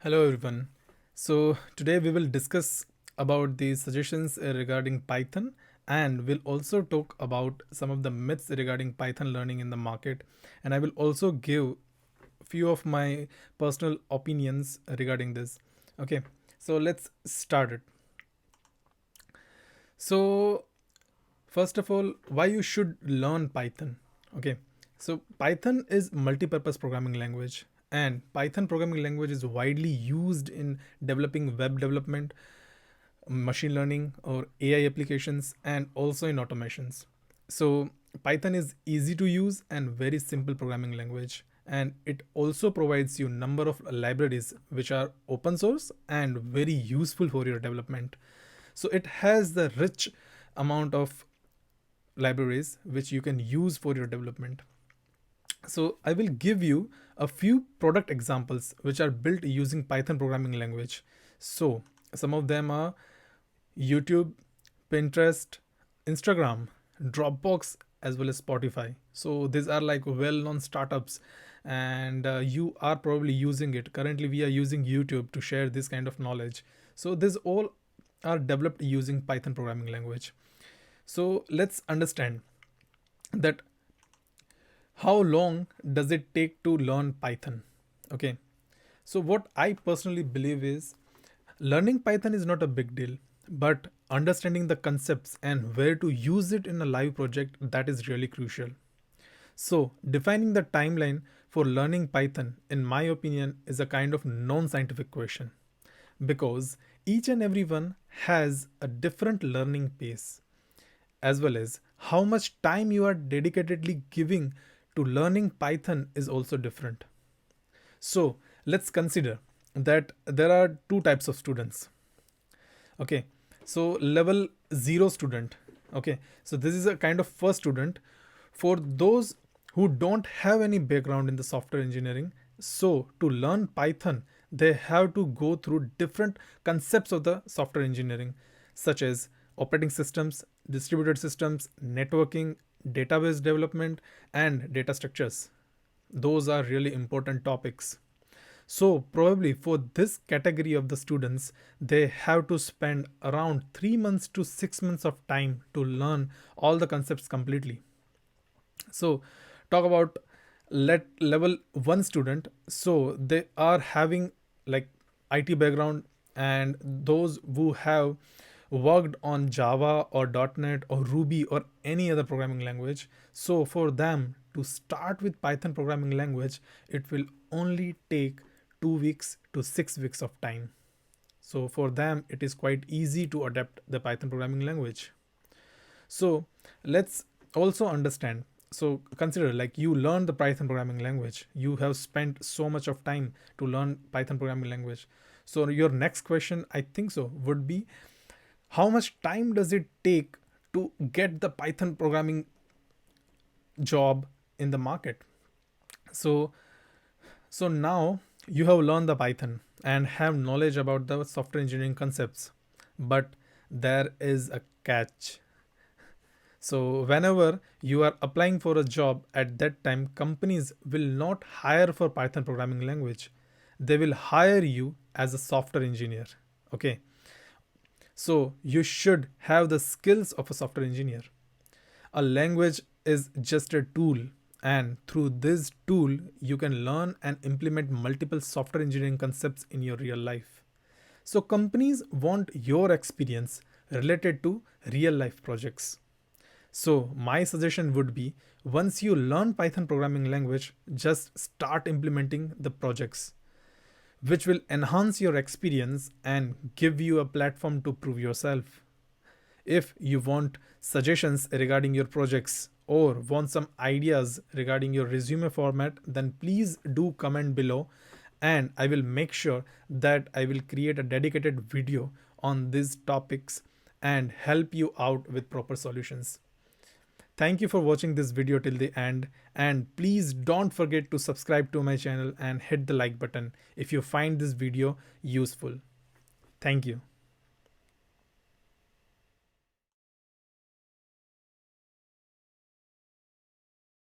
Hello everyone. So today we will discuss about the suggestions regarding Python, and we'll also talk about some of the myths regarding Python learning in the market, and I will also give few of my personal opinions regarding this. Okay. So let's start it. So first of all, why you should learn Python? Okay. So Python is multi-purpose programming language, and Python programming language is widely used in developing web development, machine learning or AI applications, and also in automations. So Python is easy to use and very simple programming language, and it also provides you number of libraries which are open source and very useful for your development. So it has the rich amount of libraries which you can use for your development. So I will give you a few product examples which are built using Python programming language. So some of them are YouTube, Pinterest, Instagram, Dropbox, as well as Spotify. So these are like well-known startups, and you are probably using it. Currently, we are using YouTube to share this kind of knowledge. So these all are developed using Python programming language. So let's understand that how long does it take to learn Python? Okay. So what I personally believe is learning Python is not a big deal, but understanding the concepts and where to use it in a live project, that is really crucial. So, defining the timeline for learning Python, in my opinion, is a kind of non scientific question because each and everyone has a different learning pace, as well as how much time you are dedicatedly giving to learning Python is also different. So, let's consider that there are two types of students. Okay, so level 0 student. Okay, so this is a kind of first student for those who don't have any background in the software engineering. So to learn Python, they have to go through different concepts of the software engineering, such as operating systems, distributed systems, networking, database development, and data structures. Those are really important topics. So, probably for this category of the students, they have to spend around 3 months to 6 months of time to learn all the concepts completely. So, talk about let level 1 student. So, they are having like IT background, and those who have worked on Java or .NET or Ruby or any other programming language. So, for them to start with Python programming language, it will only take 2 weeks to 6 weeks of time. So for them, it is quite easy to adapt the Python programming language. So let's also understand. So consider like you learn the Python programming language. You have spent so much of time to learn Python programming language. So your next question, I think so, would be how much time does it take to get the Python programming job in the market? So So now you have learned the Python and have knowledge about the software engineering concepts, but there is a catch. So whenever you are applying for a job at that time, companies will not hire for Python programming language. They will hire you as a software engineer. Okay. So you should have the skills of a software engineer. A language is just a tool, and through this tool, you can learn and implement multiple software engineering concepts in your real life. So, companies want your experience related to real life projects. So, my suggestion would be once you learn Python programming language, just start implementing the projects, which will enhance your experience and give you a platform to prove yourself. If you want suggestions regarding your projects or want some ideas regarding your resume format, then please do comment below, and I will make sure that I will create a dedicated video on these topics and help you out with proper solutions. Thank you for watching this video till the end, and please don't forget to subscribe to my channel and hit the like button if you find this video useful. Thank you.